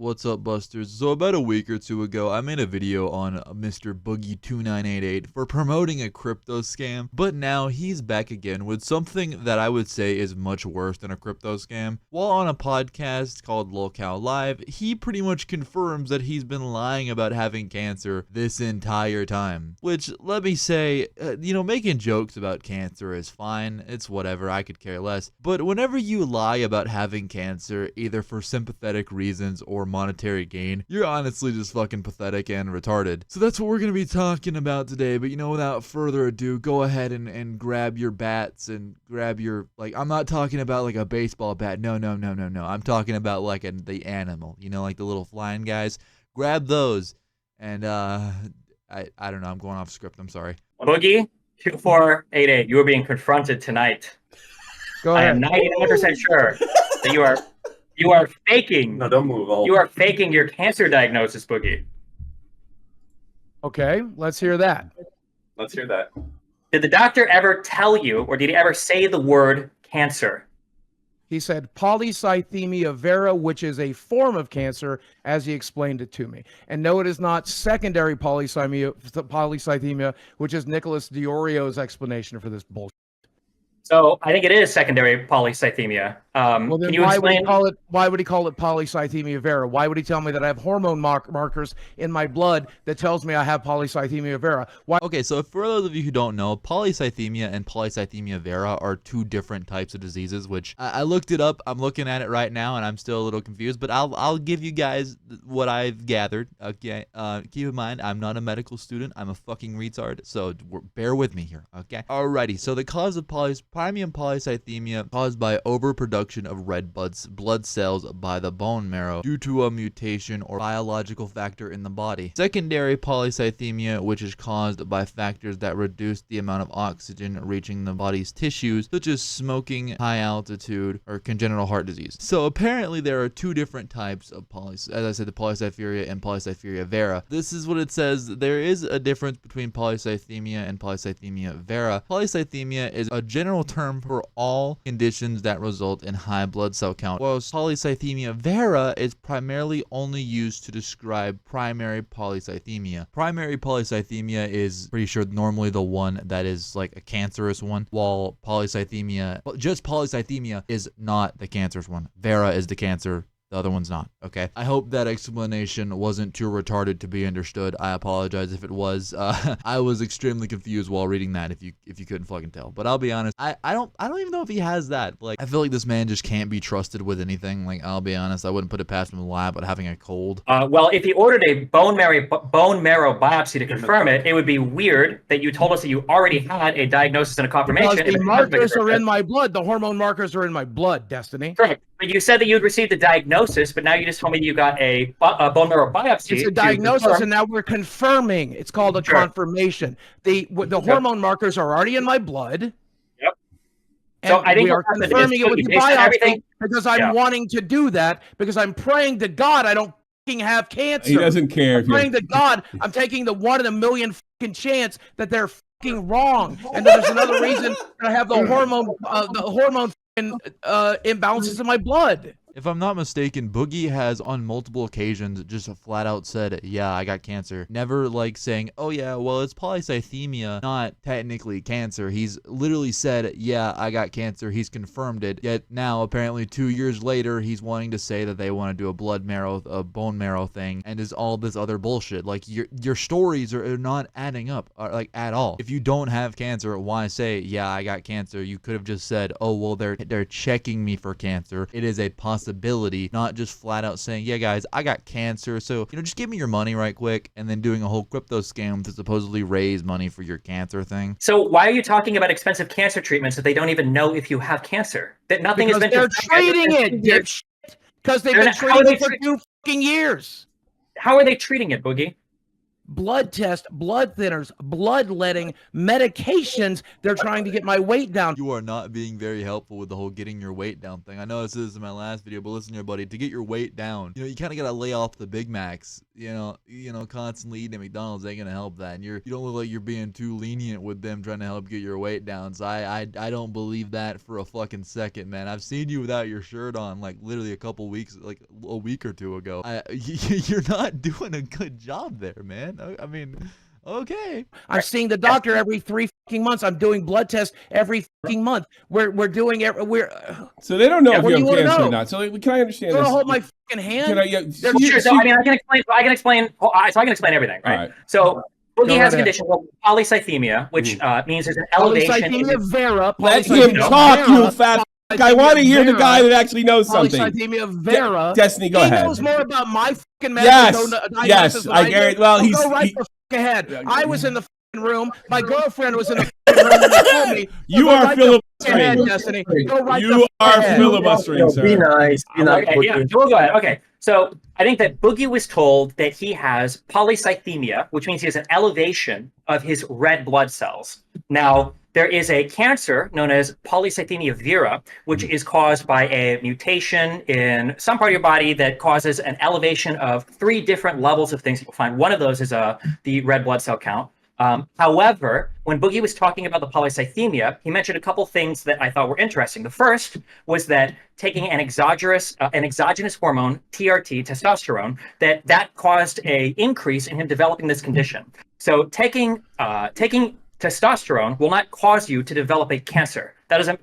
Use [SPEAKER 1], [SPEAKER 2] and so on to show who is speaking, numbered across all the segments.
[SPEAKER 1] What's up, Busters? So about a week or two ago, I made a video on Mr. Boogie2988 for promoting a crypto scam, but now he's back again with something that I would say is much worse than a crypto scam. While on a podcast called Locale Live, he pretty much confirms that he's been lying about having cancer this entire time. Which, let me say, making jokes about cancer is fine, it's whatever, I could care less. But whenever you lie about having cancer, either for sympathetic reasons or monetary gain, you're honestly just fucking pathetic and retarded. So that's what we're gonna be talking about today, but without further ado, go ahead and grab your bats and grab your, I'm not talking about like a baseball bat, no, I'm talking about like the animal, like the little flying guys. Grab those, and I don't know, I'm going off script, I'm sorry.
[SPEAKER 2] Boogie2988, you are being confronted tonight.
[SPEAKER 3] Go ahead.
[SPEAKER 2] I am 99% sure that you are faking.
[SPEAKER 4] No, don't move.
[SPEAKER 2] You are faking your cancer diagnosis, Boogie.
[SPEAKER 3] Okay, let's hear that.
[SPEAKER 4] Let's hear that.
[SPEAKER 2] Did the doctor ever tell you, or did he ever say the word cancer?
[SPEAKER 3] He said polycythemia vera, which is a form of cancer, as he explained it to me. And no, it is not secondary polycythemia, which is Nicholas Diorio's explanation for this bullshit.
[SPEAKER 2] So I think it is secondary polycythemia.
[SPEAKER 3] Well, then
[SPEAKER 2] can you
[SPEAKER 3] why
[SPEAKER 2] explain?
[SPEAKER 3] Why would he call it polycythemia vera? Why would he tell me that I have hormone markers in my blood that tells me I have polycythemia vera? Why?
[SPEAKER 1] Okay, so for those of you who don't know, polycythemia and polycythemia vera are two different types of diseases, which I looked it up. I'm looking at it right now, and I'm still a little confused, but I'll give you guys what I've gathered. Okay, keep in mind, I'm not a medical student. I'm a fucking retard, so bear with me here, okay? Alrighty, so the cause of primary polycythemia caused by overproduction of red blood cells by the bone marrow due to a mutation or biological factor in the body. Secondary polycythemia, which is caused by factors that reduce the amount of oxygen reaching the body's tissues, such as smoking, high altitude, or congenital heart disease. So apparently there are two different types of as I said, the polycythemia and polycythemia vera. This is what it says. There is a difference between polycythemia and polycythemia vera. Polycythemia is a general term for all conditions that result in high blood cell count, whilst polycythemia vera is primarily only used to describe primary polycythemia. Primary polycythemia is pretty sure normally the one that is like a cancerous one, while just polycythemia is not the cancerous one. Vera is the cancer. The other one's not, okay? I hope that explanation wasn't too retarded to be understood. I apologize if it was. I was extremely confused while reading that, if you couldn't fucking tell. But I'll be honest, I don't even know if he has that. I feel like this man just can't be trusted with anything. I'll be honest, I wouldn't put it past him in the lab, but having a cold.
[SPEAKER 2] Well, if he ordered a bone marrow biopsy to confirm it, it would be weird that you told us that you already had a diagnosis and a confirmation.
[SPEAKER 3] Because the markers are in my blood. The hormone markers are in my blood, Destiny.
[SPEAKER 2] Correct. But you said that you'd received a diagnosis, but now you just told me you got a bone marrow biopsy.
[SPEAKER 3] It's a diagnosis, and now we're confirming. It's called a confirmation. The hormone markers are already in my blood.
[SPEAKER 2] Yep.
[SPEAKER 3] And
[SPEAKER 2] so I think
[SPEAKER 3] we are confirming it with the biopsy because I'm wanting to do that, because I'm praying to God I don't fucking have cancer.
[SPEAKER 4] He doesn't care.
[SPEAKER 3] I'm praying to God I'm taking the 1 in a million fucking chance that they're fucking wrong, and that there's another reason that I have the hormone imbalances in my blood.
[SPEAKER 1] If I'm not mistaken, Boogie has on multiple occasions just flat out said, yeah, I got cancer. Never saying, oh yeah, well, it's polycythemia, not technically cancer. He's literally said, yeah, I got cancer. He's confirmed it. Yet now, apparently 2 years later, he's wanting to say that they want to do a bone marrow thing, and is all this other bullshit. Your stories are not adding up, at all. If you don't have cancer, why say, yeah, I got cancer? You could have just said, oh, well, they're checking me for cancer. It is a possibility, not just flat out saying, yeah guys, I got cancer, so just give me your money right quick, and then doing a whole crypto scam to supposedly raise money for your cancer thing.
[SPEAKER 2] So why are you talking about expensive cancer treatments if they don't even know if you have cancer? That nothing has been.
[SPEAKER 3] They're treating it, dipshit. Because they've been treating it for 2 fucking years.
[SPEAKER 2] How are they treating it, Boogie?
[SPEAKER 3] blood tests, blood thinners, bloodletting, medications. They're trying to get my weight down.
[SPEAKER 1] You are not being very helpful with the whole getting your weight down thing. I know this is in my last video, but listen here, buddy. To get your weight down, you kind of gotta lay off the Big Macs. Constantly eating at McDonald's ain't gonna help that. And you don't look like you're being too lenient with them trying to help get your weight down. So I don't believe that for a fucking second, man. I've seen you without your shirt on, like literally a couple weeks, like a week or two ago. You're not doing a good job there, man. I mean, okay.
[SPEAKER 3] I'm seeing the doctor every 3 fucking months. I'm doing blood tests every fucking month. We're doing it.
[SPEAKER 4] So they don't know if you have cancer
[SPEAKER 3] know?
[SPEAKER 4] or not. So can I understand
[SPEAKER 3] They're
[SPEAKER 4] this?
[SPEAKER 3] gonna hold my fucking hand.
[SPEAKER 2] Sure. So I mean, I can explain. So I can explain everything, right? So Boogie has a condition called polycythemia, which means there's an elevation.
[SPEAKER 3] Polycythemia vera.
[SPEAKER 4] Let him talk, you fat. I want to hear the guy that actually knows something.
[SPEAKER 3] Polycythemia vera.
[SPEAKER 4] Destiny, go ahead.
[SPEAKER 3] He knows more about my fucking
[SPEAKER 4] medical diagnosis. I guarantee. Well, he's
[SPEAKER 3] go right the fuck ahead. I was in the fucking room. My girlfriend was in the fucking room and they told me.
[SPEAKER 4] You are filibustering.
[SPEAKER 3] Destiny. Go right
[SPEAKER 4] you are filibustering, sir.
[SPEAKER 2] Be nice. Okay, yeah, we'll go ahead. Okay. So I think that Boogie was told that he has polycythemia, which means he has an elevation of his red blood cells. Now, there is a cancer known as polycythemia vera, which is caused by a mutation in some part of your body that causes an elevation of 3 different levels of things you'll find. One of those is the red blood cell count. However, when Boogie was talking about the polycythemia, he mentioned a couple things that I thought were interesting. The first was that taking an exogenous hormone, TRT, testosterone, that caused an increase in him developing this condition. So taking testosterone will not cause you to develop a cancer. That doesn't,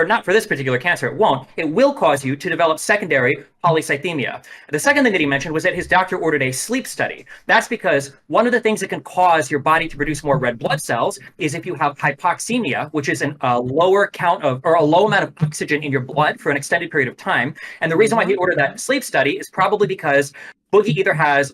[SPEAKER 2] not for this particular cancer, it won't. It will cause you to develop secondary polycythemia. The second thing that he mentioned was that his doctor ordered a sleep study. That's because one of the things that can cause your body to produce more red blood cells is if you have hypoxemia, which is a lower count of, or a low amount of oxygen in your blood for an extended period of time. And the reason why he ordered that sleep study is probably because Boogie either has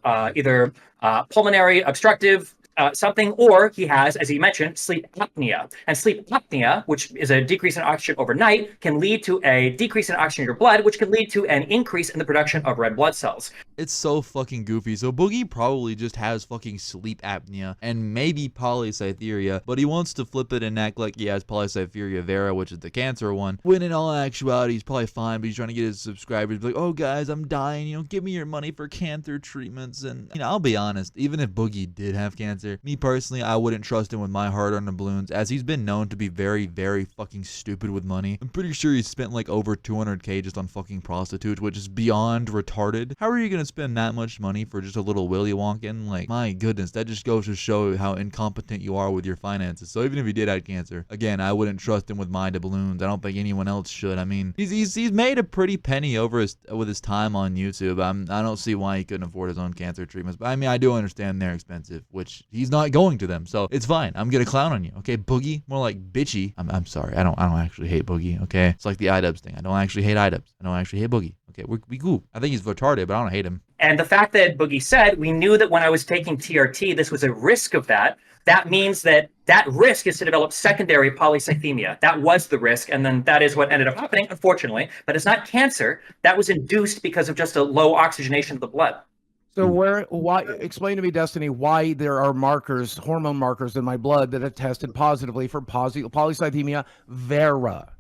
[SPEAKER 2] pulmonary obstructive something, or he has, as he mentioned, sleep apnea. And sleep apnea, which is a decrease in oxygen overnight, can lead to a decrease in oxygen in your blood, which can lead to an increase in the production of red blood cells.
[SPEAKER 1] It's so fucking goofy. So Boogie probably just has fucking sleep apnea and maybe polycythemia, but he wants to flip it and act like he has polycythemia vera, which is the cancer one, when in all actuality he's probably fine, but he's trying to get his subscribers like, oh guys, I'm dying, give me your money for cancer treatments. And I'll be honest, even if Boogie did have cancer, me personally, I wouldn't trust him with my hard-earned balloons, as he's been known to be very, very fucking stupid with money. I'm pretty sure he's spent like over 200K just on fucking prostitutes, which is beyond retarded. How are you gonna spend that much money for just a little Willy Wonkin? Like, my goodness, that just goes to show how incompetent you are with your finances. So even if he did have cancer, again, I wouldn't trust him with my balloons. I don't think anyone else should. I mean, he's made a pretty penny over with his time on YouTube. I don't see why he couldn't afford his own cancer treatments, but I mean, I do understand they're expensive, which he's not going to them, so it's fine. I'm gonna clown on you, okay? Boogie, more like bitchy. I'm sorry. I don't actually hate Boogie, okay? It's like the iDubbbz thing. I don't actually hate iDubbbz. I don't actually hate Boogie. Okay, we cool. I think he's retarded, but I don't hate him.
[SPEAKER 2] And the fact that Boogie said, we knew that when I was taking TRT, this was a risk of that. That means that risk is to develop secondary polycythemia. That was the risk, and then that is what ended up happening, unfortunately. But it's not cancer. That was induced because of just a low oxygenation of the blood.
[SPEAKER 3] So why, explain to me, Destiny, why there are markers, hormone markers in my blood that have tested positively for polycythemia vera.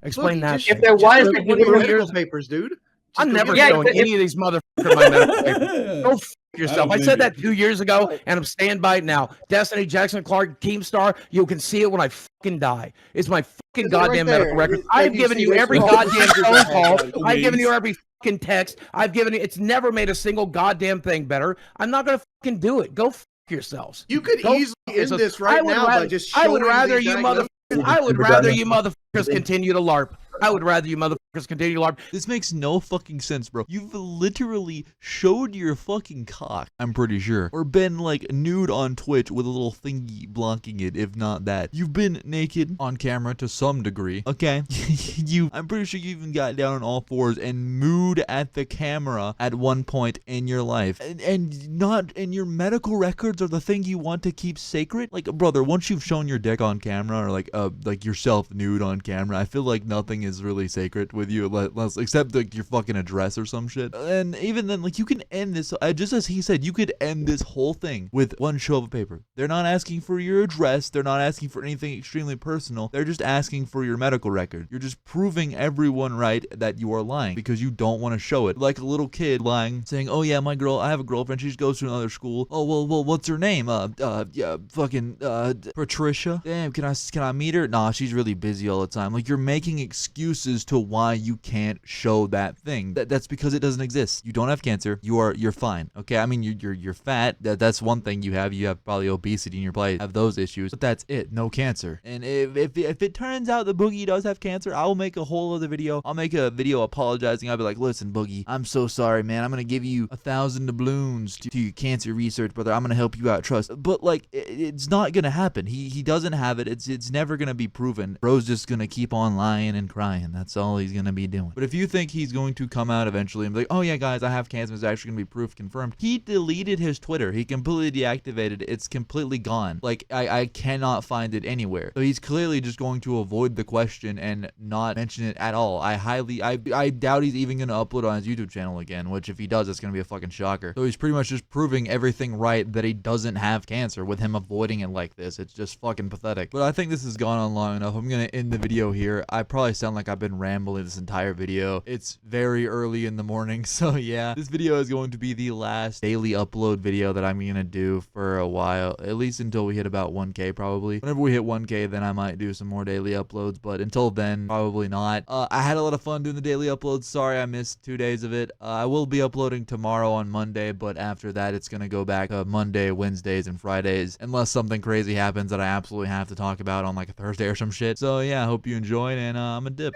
[SPEAKER 3] Explain that.
[SPEAKER 2] If there was,
[SPEAKER 5] what are your medical papers, dude?
[SPEAKER 3] I'm never showing any of these motherfuckers my medical papers. Go f yourself. I said that 2 years ago, and I'm staying by it now. Destiny, Jackson Clark, Keemstar, you can see it when I fucking die. It's my fucking goddamn medical record. I've given you every goddamn phone call. I've given you every fucking text. I've given you. It's never made a single goddamn thing better. I'm not gonna fucking do it. Go f yourselves.
[SPEAKER 5] You could easily end this right now by just showing
[SPEAKER 3] I would rather you motherfuckers continue to LARP. I would rather you motherfuckers continue to LARP.
[SPEAKER 1] This makes no fucking sense, bro. You've literally showed your fucking cock, I'm pretty sure. Or been like nude on Twitch with a little thingy blocking it, if not that. You've been naked on camera to some degree, okay? I'm pretty sure you even got down on all fours and mooed at the camera at one point in your life. And your medical records are the thing you want to keep sacred? Like, brother, once you've shown your dick on camera or like yourself nude on camera, I feel like nothing is really sacred with with you unless except like your fucking address or some shit. And even then, like, you can end this just as he said, you could end this whole thing with one show of paper. They're not asking for your address. They're not asking for anything extremely personal. They're just asking for your medical record. You're just proving everyone right that you are lying because you don't want to show it. Like a little kid lying, saying, "Oh yeah, I have a girlfriend. She just goes to another school. Oh well, what's her name? Yeah, fucking Patricia. Damn, can I meet her? Nah, she's really busy all the time." Like, you're making excuses to why you can't show that thing. That's because it doesn't exist. You don't have cancer. You're fine. Okay, I mean you're fat. That's one thing you have. You have probably obesity and you probably have those issues. But that's it. No cancer. And if it turns out that Boogie does have cancer, I will make a whole other video. I'll make a video apologizing. I'll be like, "Listen, Boogie, I'm so sorry, man. I'm gonna give you 1,000 doubloons to your cancer research, brother. I'm gonna help you out. Trust." But like, it's not gonna happen. He doesn't have it. It's never gonna be proven. Bro's just gonna keep on lying and crying. That's all he's gonna be doing. But if you think he's going to come out eventually and be like, "Oh yeah, guys, I have cancer. It's actually gonna be proof confirmed," he deleted his Twitter. He completely deactivated it. It's completely gone. Like, I cannot find it anywhere. So he's clearly just going to avoid the question and not mention it at all. I doubt he's even gonna upload on his YouTube channel again, which if he does, it's gonna be a fucking shocker. So he's pretty much just proving everything right that he doesn't have cancer with him avoiding it like this. It's just fucking pathetic. But I think this has gone on long enough. I'm gonna end the video here. I probably sound like I've been rambling this entire video. It's very early in the morning, so yeah. This video is going to be the last daily upload video that I'm gonna do for a while, at least until we hit about 1K probably. Whenever we hit 1K, then I might do some more daily uploads, but until then, probably not. I had a lot of fun doing the daily uploads. Sorry I missed 2 days of it. I will be uploading tomorrow on Monday, but after that, it's gonna go back to Monday, Wednesdays, and Fridays, unless something crazy happens that I absolutely have to talk about on like a Thursday or some shit. So yeah, I hope you enjoyed, and I'm a dip.